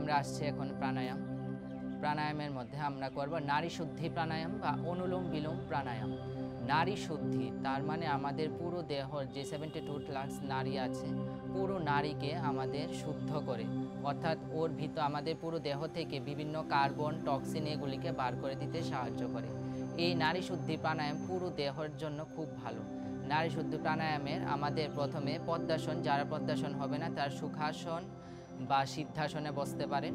আমরা আসছি এখন প্রাণায়াম। প্রাণায়ামের মধ্যে আমরা করব নারী শুদ্ধি প্রাণায়াম বা অনুলোম বিলোম প্রাণায়াম। নারী শুদ্ধি তার মানে আমাদের পুরো দেহর যে 72 লাখ নারী আছে, পুরো নারীকে আমাদের শুদ্ধ করে, অর্থাৎ ওর ভিতর আমাদের পুরো দেহ থেকে বিভিন্ন কার্বন টক্সিন এগুলিকে বার করে দিতে সাহায্য করে। এই নারী শুদ্ধি প্রাণায়াম পুরো দেহের জন্য খুব ভালো। নারী শুদ্ধি প্রাণায়ামের আমাদের প্রথমে পদ্মাসন, যারা পদ্মাসন হবে না তার সুখাসন বা সিদ্ধাসনে বসতে পারেন।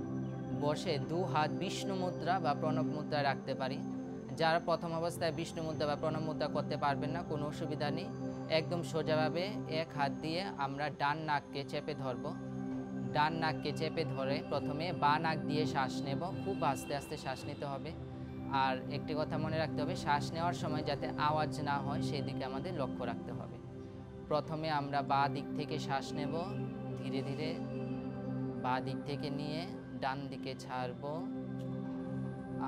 বসে দু হাত বিষ্ণু মুদ্রা বা প্রণব মুদ্রা রাখতে পারি। যারা প্রথম অবস্থায় বিষ্ণু মুদ্রা বা প্রণব মুদ্রা করতে পারবেন না, কোনো অসুবিধা নেই। একদম সোজাভাবে এক হাত দিয়ে আমরা ডান নাককে চেপে ধরব। ডান নাককে চেপে ধরে প্রথমে বাঁ নাক দিয়ে শ্বাস নেব। খুব আস্তে আস্তে শ্বাস নিতে হবে। আর একটি কথা মনে রাখতে হবে, শ্বাস নেওয়ার সময় যাতে আওয়াজ না হয় সেই দিকে আমাদের লক্ষ্য রাখতে হবে। প্রথমে আমরা বাঁ দিক থেকে শ্বাস নেব, ধীরে ধীরে বাঁ দিক থেকে নিয়ে ডান দিকে ছাড়ব,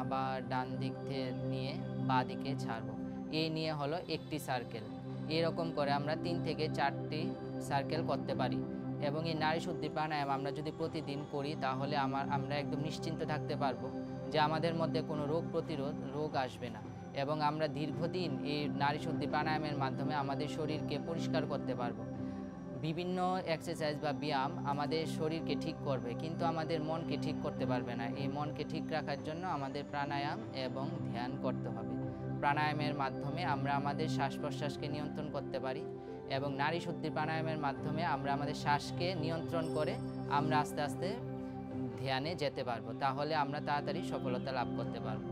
আবার ডান দিক থেকে নিয়ে বাঁ দিকে ছাড়ব। এই নিয়ে হলো একটি সার্কেল। এরকম করে আমরা 3 থেকে 4টি সার্কেল করতে পারি। এবং এই নারী শুদ্ধি প্রাণায়াম আমরা যদি প্রতিদিন করি তাহলে আমরা একদম নিশ্চিন্ত থাকতে পারবো যে আমাদের মধ্যে কোনো রোগ আসবে না। এবং আমরা দীর্ঘদিন এই নারী শুদ্ধি প্রাণায়ামের মাধ্যমে আমাদের শরীরকে পরিষ্কার করতে পারবো। বিভিন্ন এক্সারসাইজ বা ব্যায়াম আমাদের শরীরকে ঠিক করবে, কিন্তু আমাদের মনকে ঠিক করতে পারবে না। এই মনকে ঠিক রাখার জন্য আমাদের প্রাণায়াম এবং ধ্যান করতে হবে। প্রাণায়ামের মাধ্যমে আমরা আমাদের শ্বাস প্রশ্বাসকে নিয়ন্ত্রণ করতে পারি এবং নারী শুদ্ধি প্রাণায়ামের মাধ্যমে আমরা আমাদের শ্বাসকে নিয়ন্ত্রণ করে আমরা আস্তে আস্তে ধ্যানে যেতে পারবো। তাহলে আমরা তাড়াতাড়ি সফলতা লাভ করতে পারবো।